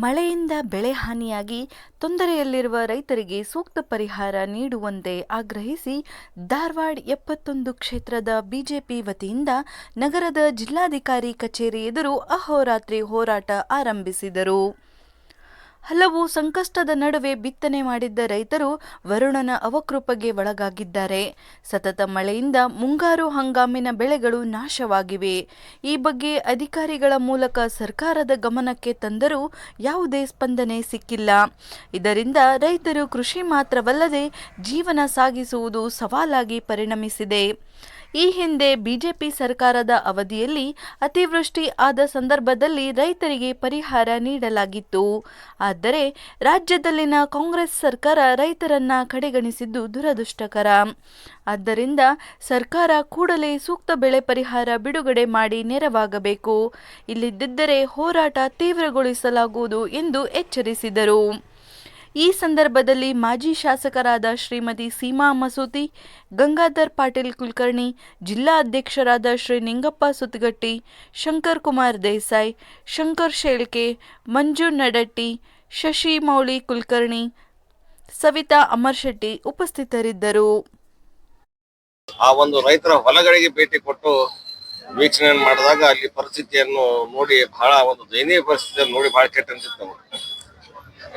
ಮಳೆಯಿಂದ ಬೆಳೆ ಹಾನಿಯಾಗಿ ತೊಂದರೆಯಲ್ಲಿರುವ ರೈತರಿಗೆ ಸೂಕ್ತ ಪರಿಹಾರ ನೀಡುವಂತೆ ಆಗ್ರಹಿಸಿ ಧಾರವಾಡ 71 ಕ್ಷೇತ್ರದ ಬಿಜೆಪಿ ವತಿಯಿಂದ ನಗರದ ಜಿಲ್ಲಾಧಿಕಾರಿ ಕಚೇರಿ ಎದುರು ಅಹೋರಾತ್ರಿ ಹೋರಾಟ ಆರಂಭಿಸಿದರು. ಹಲವು ಸಂಕಷ್ಟದ ನಡುವೆ ಬಿತ್ತನೆ ಮಾಡಿದ್ದ ರೈತರು ವರುಣನ ಅವಕೃಪೆಗೆ ಒಳಗಾಗಿದ್ದಾರೆ. ಸತತ ಮಳೆಯಿಂದ ಮುಂಗಾರು ಹಂಗಾಮಿನ ಬೆಳೆಗಳು ನಾಶವಾಗಿವೆ. ಈ ಬಗ್ಗೆ ಅಧಿಕಾರಿಗಳ ಮೂಲಕ ಸರ್ಕಾರದ ಗಮನಕ್ಕೆ ತಂದರೂ ಯಾವುದೇ ಸ್ಪಂದನೆ ಸಿಕ್ಕಿಲ್ಲ. ಇದರಿಂದ ರೈತರು ಕೃಷಿ ಮಾತ್ರವಲ್ಲದೆ ಜೀವನ ಸಾಗಿಸುವುದು ಸವಾಲಾಗಿ ಪರಿಣಮಿಸಿದೆ. ಈ ಹಿಂದೆ ಬಿಜೆಪಿ ಸರ್ಕಾರದ ಅವಧಿಯಲ್ಲಿ ಅತಿವೃಷ್ಟಿ ಆದ ಸಂದರ್ಭದಲ್ಲಿ ರೈತರಿಗೆ ಪರಿಹಾರ ನೀಡಲಾಗಿತ್ತು. ಆದರೆ ರಾಜ್ಯದಲ್ಲಿನ ಕಾಂಗ್ರೆಸ್ ಸರ್ಕಾರ ರೈತರನ್ನ ಕಡೆಗಣಿಸಿದ್ದು ದುರದೃಷ್ಟಕರ. ಆದ್ದರಿಂದ ಸರ್ಕಾರ ಕೂಡಲೇ ಸೂಕ್ತ ಬೆಳೆ ಪರಿಹಾರ ಬಿಡುಗಡೆ ಮಾಡಿ ನೆರವಾಗಬೇಕು. ಇಲ್ಲದಿದ್ದರೆ ಹೋರಾಟ ತೀವ್ರಗೊಳಿಸಲಾಗುವುದು ಎಂದು ಎಚ್ಚರಿಸಿದರು. ಈ ಸಂದರ್ಭದಲ್ಲಿ ಮಾಜಿ ಶಾಸಕರಾದ ಶ್ರೀಮತಿ ಸೀಮಾ ಮಸೂತಿ, ಗಂಗಾಧರ್ ಪಾಟೀಲ್ ಕುಲಕರ್ಣಿ, ಜಿಲ್ಲಾ ಅಧ್ಯಕ್ಷರಾದ ಶ್ರೀ ನಿಂಗಪ್ಪ ಸುತ್ತಗಟ್ಟಿ, ಶಂಕರ್ ಕುಮಾರ್ ದೇಸಾಯಿ, ಶಂಕರ್ ಶೇಳ್ಕೆ, ಮಂಜು ನಡಟ್ಟಿ, ಶಶಿ ಮೌಳಿ ಕುಲಕರ್ಣಿ, ಸವಿತಾ ಅಮರ್ಶೆಟ್ಟಿ ಉಪಸ್ಥಿತರಿದ್ದರು. ಆ ಒಂದು ರೈತರ ಹೊಲಗಳಿಗೆ ಭೇಟಿ ಕೊಟ್ಟು ವೀಕ್ಷಣೆ ಮಾಡಿದಾಗ ಅಲ್ಲಿ ಪರಿಸ್ಥಿತಿಯನ್ನು ನೋಡಿ ಬಹಳ ಒಂದು ದಯನೀಯ ಪರಿಸ್ಥಿತಿಯನ್ನು ನೋಡಿ ಬಹಳ ಕೆಟ್ಟ ಅನ್ಸುತ್ತೆ.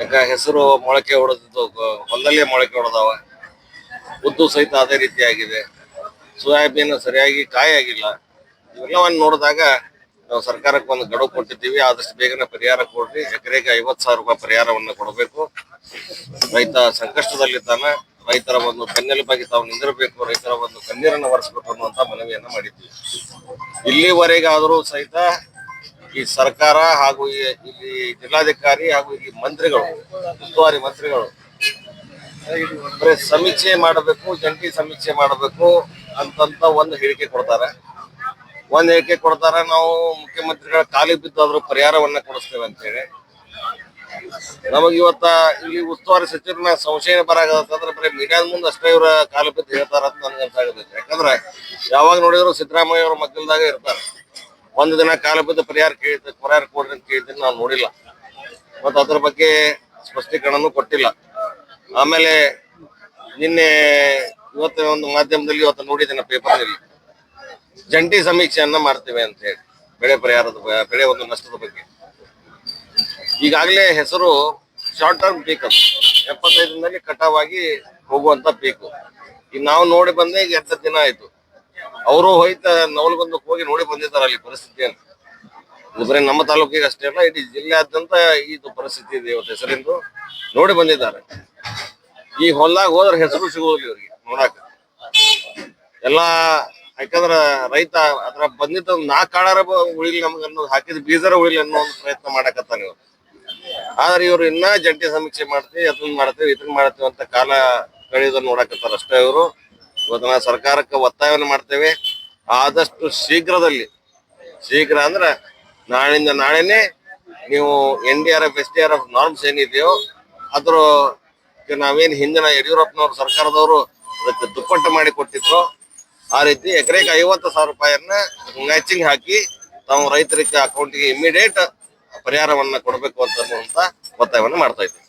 ಯಾಕ ಹೆಸರು ಮೊಳಕೆ ಹೊಡೆದಿದ್ದು ಹೊಲದಲ್ಲೇ ಮೊಳಕೆ ಹೊಡೆದವ, ಉದ್ದು ಸಹಿತ ಅದೇ ರೀತಿಯಾಗಿದೆ, ಸೋಯಾಬೀನ್ ಸರಿಯಾಗಿ ಕಾಯಿ ಆಗಿಲ್ಲ. ಇವೆಲ್ಲವನ್ನು ನೋಡಿದಾಗ ನಾವು ಸರ್ಕಾರಕ್ಕೆ ಒಂದು ಗಡುವು ಕೊಟ್ಟಿದ್ದೀವಿ, ಆದಷ್ಟು ಬೇಗನೆ ಪರಿಹಾರ ಕೊಡ್ರಿ, ಎಕರೆಗೆ 50,000 ರೂಪಾಯಿ ಪರಿಹಾರವನ್ನು ಕೊಡಬೇಕು. ರೈತ ಸಂಕಷ್ಟದಲ್ಲಿದ್ದಾನೆ, ರೈತರ ಒಂದು ಬೆನ್ನೆಲುಬಾಗಿ ತಾವು ನಿಂದಿರಬೇಕು, ರೈತರ ಒಂದು ಕಣ್ಣೀರನ್ನು ಒರೆಸಬೇಕು ಅನ್ನುವಂತ ಮನವಿಯನ್ನ ಮಾಡಿದ್ವಿ. ಇಲ್ಲಿವರೆಗಾದರೂ ಸಹಿತ ಈ ಸರ್ಕಾರ ಹಾಗೂ ಇಲ್ಲಿ ಜಿಲ್ಲಾಧಿಕಾರಿ ಹಾಗೂ ಇಲ್ಲಿ ಮಂತ್ರಿಗಳು, ಉಸ್ತುವಾರಿ ಮಂತ್ರಿಗಳು ಬರೀ ಸಮೀಕ್ಷೆ ಮಾಡಬೇಕು, ಜಂಟಿ ಸಮೀಕ್ಷೆ ಮಾಡಬೇಕು ಅಂತಂತ ಒಂದು ಹೇಳಿಕೆ ಕೊಡ್ತಾರೆ. ನಾವು ಮುಖ್ಯಮಂತ್ರಿಗಳ ಕಾಲಿಗೆ ಬಿದ್ದಾದ್ರೂ ಪರಿಹಾರವನ್ನ ಕೊಡಿಸ್ತೇವೆ ಅಂತ ಹೇಳಿ. ನಮಗ್ ಇವತ್ತ ಇಲ್ಲಿ ಉಸ್ತುವಾರಿ ಸಚಿವರನ್ನ ಸಂಶಯ ಬರಾಗತ್ತಂದ್ರೆ ಬರೀ ಮೀಡಿಯಾದ ಮುಂದೆ ಅಷ್ಟೇ ಇವ್ರ ಕಾಲು ಬಿದ್ದು ಹೇಳ್ತಾರ ಅಂತ ನನ್ಗೆ ಅನ್ಸಾಗತೈತಿ. ಯಾಕಂದ್ರೆ ಯಾವಾಗ ನೋಡಿದ್ರು ಸಿದ್ದರಾಮಯ್ಯ ಅವ್ರ ಮಗ್ಗಲ್ದಾಗ ಇರ್ತಾರೆ. ಒಂದು ದಿನ ಕಾಲ ಬಿದ್ದು ಪರಿಹಾರ ಕೊಡ್ರಿ ಅಂತ ಕೇಳಿದ್ರೆ ನಾವು ನೋಡಿಲ್ಲ, ಮತ್ತು ಅದ್ರ ಬಗ್ಗೆ ಸ್ಪಷ್ಟೀಕರಣನೂ ಕೊಟ್ಟಿಲ್ಲ. ಆಮೇಲೆ ನಿನ್ನೆ ಇವತ್ತು ಒಂದು ಮಾಧ್ಯಮದಲ್ಲಿ ಇವತ್ತು ನೋಡಿದ್ದೇನೆ ಪೇಪರ್ನಲ್ಲಿ, ಜಂಟಿ ಸಮೀಕ್ಷೆಯನ್ನ ಮಾಡ್ತೇವೆ ಅಂತ ಹೇಳಿ ಬೆಳೆ ಒಂದು ನಷ್ಟದ ಬಗ್ಗೆ. ಈಗಾಗಲೇ ಹೆಸರು ಶಾರ್ಟ್ ಟರ್ಮ್ ಪೀಕ್, ಅದು 75 ದಿನದಲ್ಲಿ ಕಟಾವಾಗಿ ಹೋಗುವಂತ ಪೀಕು. ಈಗ ನಾವು ನೋಡಿ ಬಂದೆ ಈಗ 2 ದಿನ ಆಯ್ತು. ಅವರು ನವಲಗುಂದಕ್ಕೆ ಹೋಗಿ ನೋಡಿ ಬಂದಿದ್ದಾರೆ ಅಲ್ಲಿ ಪರಿಸ್ಥಿತಿಯನ್ನು. ಇದು ಬರೀ ನಮ್ಮ ತಾಲೂಕಿಗೆ ಅಷ್ಟೇ ಅಲ್ಲ, ಇಡೀ ಜಿಲ್ಲೆಯಾದ್ಯಂತ ಇದು ಪರಿಸ್ಥಿತಿ ಇದೆ. ಇವತ್ತು ಹೆಸರಿಂದು ನೋಡಿ ಬಂದಿದ್ದಾರೆ. ಈ ಹೊಲದಾಗ ಹೋದ್ರೆ ಹೆಸರು ಸಿಗೋದಿಲ್ಲ ಇವ್ರಿಗೆ ನೋಡಾಕ ಎಲ್ಲಾ. ಯಾಕಂದ್ರ ರೈತ ಅದ್ರ ಬಂದಿದ್ದ 4 ಕಾಳಾರ ಉಳಿಲಿ ನಮ್ಗೆ ಅನ್ನೋದು, ಹಾಕಿದ ಬೀಜರ ಉಳಿಲಿ ಅನ್ನೋ ಒಂದು ಪ್ರಯತ್ನ ಮಾಡಕತ್ತಾನ ಇವ್ರು. ಆದ್ರೆ ಇವ್ರು ಇನ್ನ ಜಂಟಿ ಸಮೀಕ್ಷೆ ಮಾಡ್ತೀವಿ, ಅದನ್ನ ಮಾಡ್ತೀವಿ, ಇದನ್ನ ಮಾಡ್ತೀವಿ ಅಂತ ಕಾಲ ಕಳೆಯೋದನ್ನ ನೋಡಕತ್ತಾರ ಅಷ್ಟೇ ಇವರು. ಇವತ್ತು ನಾವು ಸರ್ಕಾರಕ್ಕೆ ಒತ್ತಾಯವನ್ನು ಮಾಡ್ತೇವೆ, ಆದಷ್ಟು ಶೀಘ್ರ ಅಂದ್ರೆ ನಾಳಿಂದ ನಾಳೆನೆ ನೀವು NDRF SDRF ನಾರ್ಮ್ಸ್ ಏನಿದೆಯೋ ಅದ್ರ ನಾವೇನು ಹಿಂದಿನ ಯಡಿಯೂರಪ್ಪನವ್ರ ಸರ್ಕಾರದವರು ಅದಕ್ಕೆ ದುಪ್ಪಟ್ಟು ಮಾಡಿ ಕೊಟ್ಟಿದ್ರು, ಆ ರೀತಿ ಎಕರೆಗೆ 50,000 ರೂಪಾಯಿಯನ್ನ ಮ್ಯಾಚಿಂಗ್ ಹಾಕಿ ತಾವು ರೈತರಿಗೆ ಅಕೌಂಟ್ಗೆ ಇಮಿಡಿಯೇಟ್ ಪರಿಹಾರವನ್ನ ಕೊಡಬೇಕು ಅಂತ ಒತ್ತಾಯವನ್ನು ಮಾಡ್ತಾ ಇದ್ದೀವಿ.